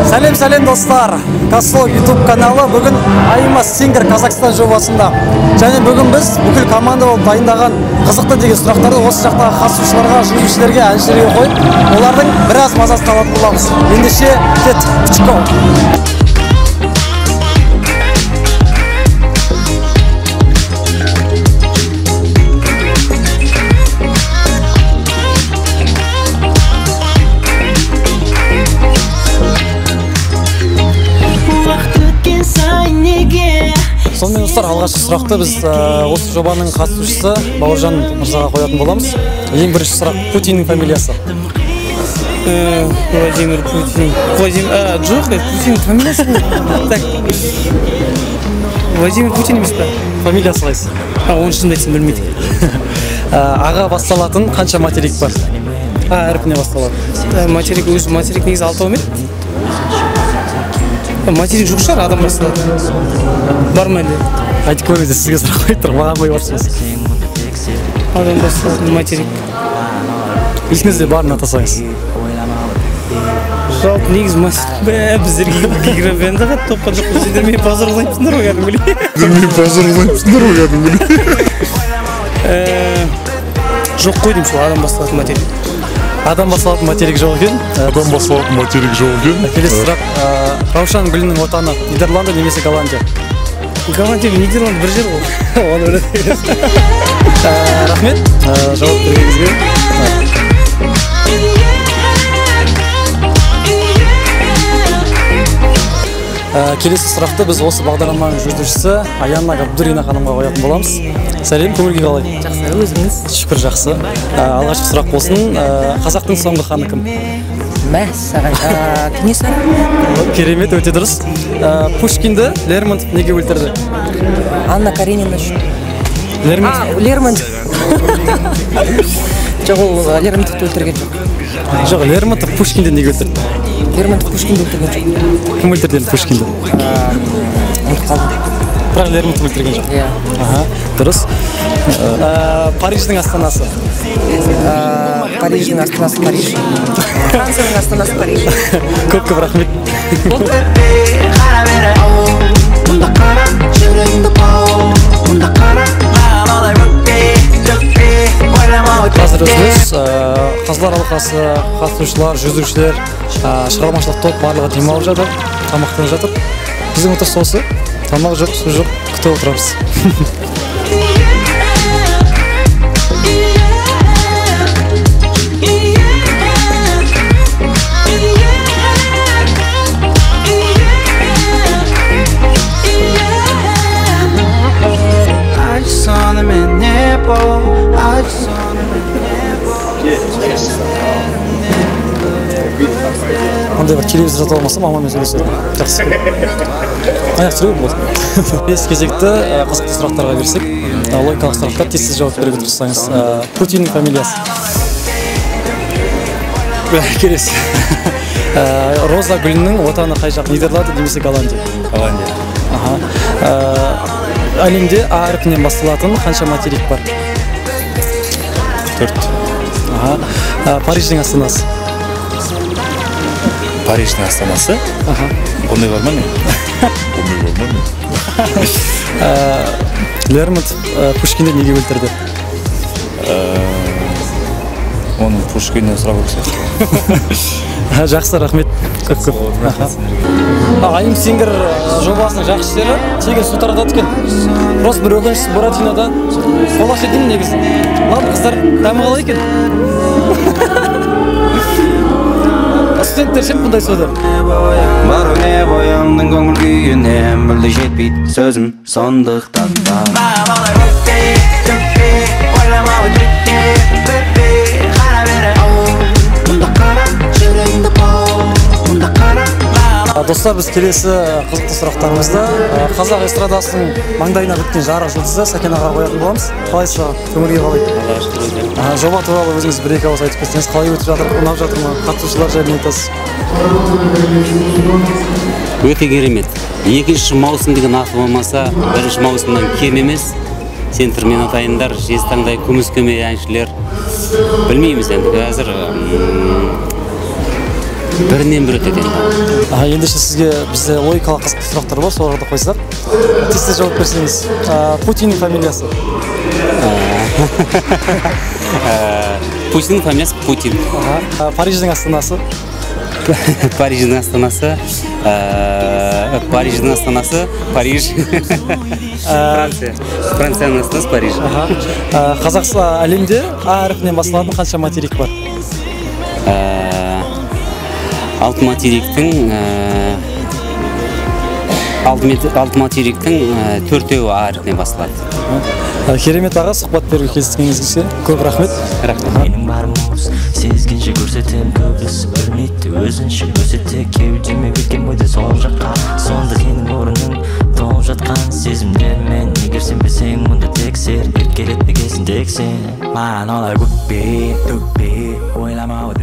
Сәлем достар, Касло YouTube каналы бүгін Айма Singer Қазақстан жобасында. Және бүгін біз бүкіл команда болып дайындаған қызықты деген сұрақтарды осы жақтағы қатысушыларға, жүргізушілерге, әншілерге қойып, олардың біраз мазасын алатын боламыз. Ендеше кеттік. Сонымен достар, алғашқы сұрақты біз осы жобаның қатысушысы Бауыржан мырзаға қоятын боламыз. Ең бірінші сұрақ, Путиннің фамилиясы? Владимир Путин. Жоқ, Путиннің фамилиясы ғой. Так. Владимир Путин емес па? Фамилиясы қайсы? Оны шынымды айтсам білмейді. Аға басталатын қанша материк бар? А әрпіне басталады. Материк негізі 6 ма еді? Материк жоқ шығар, адам басталады. Бар ма әлде? Айтып көріңізде, сізге сұрақ қойып тұр, маған қойып отырсыз. Адам басталады, материк. Есіңізде барын атасаңыз. Жалпы негізі материк. Біздерге географияны да топқа жоқ. Сендер мен базар ұлаймысыңдар ғой Жоқ қой деймін сол, адам басталады материк. Адам басылатын материк жоқ екен. Адам басылатын материк жоқ екен. Келесі сұрақ, Раушан Гүлінің отаны Нидерланды немесе Голландия? Голландия мен Нидерланды бір жер ғой. Оны біледі. Рахмет, жауап бергеніңізге. Келесі сұрақты біз осы бағдарламаның жүргізушісі Аянна Габдурина ханымға қоятын боламыз. Сәлем, көңіл-күй қалай? Жақсы, өзіңіз? Шүкір, жақсы. Алғашқы сұрақ болсын, қазақтың соңғы ханы кім? Кенесары. Керемет, өте дұрыс. Пушкинді Лермонтов неге өлтірді? Анна Каренина үшін. Лермонтов? Жоқ, ол Лермонтовты өлтірген жоқ. Жоқ, Лермонтов Пушкинді неге өлтірді? Лермонтов Пушкинді өлтірген жоқ. Кім өлтірді Пушкинді? Ұмытып қалдым. Бірақ Лермонтов өлтірген жоқ. Иә. Дұрыс. Париждің астанасы? Париждің астанасы Париж. Францияның астанасы Париж. Көп рахмет. Қазір өзіміз Қазылар алқасы, қатысушылар, жүргізушілер, шығармашылық топ барлығы демалып жатыр, тамақтанып жатыр. Біздің отырыс осы, тамақ жоқ, су жоқ, күтіп отырамыз. Ондай бір телевизор жатып алмаса, мамамен сөйлеседі. Жақсы. Аяқ сүреді болды. Бес кезекті қызықты сұрақтарға берсек, логикалық сұрақтар, тез жауап беруге тырыссаңыз. Путиннің фамилиясы? Келесі. Роза Гүлінің отаны қай жақ? Нидерланды немесе Голландия? Голландия. Әлемде А әрпінен басталатын қанша материк бар? 4. Париждің астанасы? Париждің астанасы? Ондай бар ма не? Лермонтов Пушкинді неге өлтірді? Оны Пушкиннен сұрап өксе. Жақсы, рахмет. Көп. Айым Singer жобасының жақшылары тегін су таратады екен. Просто бір өкінішсіз Буратинодан қолаш едім негізі. Ладно, қыздар, дәмі қалай екен? Студенттер шет бұндай суды. Бар өне бойымның көңіл күйінен мүлде жетпейді сөзім сондықтан да. Достар, біз келесі қызықты сұрақтарымызды қазақ эстрадасының маңдайына біткен жарық жұлдызы Сәкен аға қоятын боламыз. Қалайсыз, көңіл-күй қалай? Жоба туралы өзіңіз бір-екі ауыз айтып кетсеңіз, қалай өтіп жатыр, ұнап жатыр ма? Қатысушылар жайлы айтасыз? Өте керемет. Екінші маусым деген аты болмаса, бірінші маусымнан кем емес. Центрмен атайындар, Жезтаңдай, Күміскөме әншілер. Білмейміз енді, қазір бірінен бір өтеді енді. Ендеше сізге бізде логикалық қызықты сұрақтар бар, соларға да қойсақ. Тез жауап берсеңіз. Путиннің фамилиясы? Путиннің фамилиясы Путин. Париждің астанасы? Париждің астанасы Париж. Франция. Францияның астанасы Париж. Қазақстан әлемде А әрпінен басталатын қанша материк бар? Алты материктің төртеуі А әрпінен басталады. Керемет аға, сұхбат беруге келіскеніңізге көп рахмет. Менің барым осы, сезгенше көрсетем, көбісі білмейді, өзінше көрсете, кеудеме кеткен бойда сол жаққа, сонда сенің орының толып жатқан сезімдермен, егер сенбесең мұнда тексер, еркелетпегесін тек сен, маған олар өкпе, төкпе, ойламау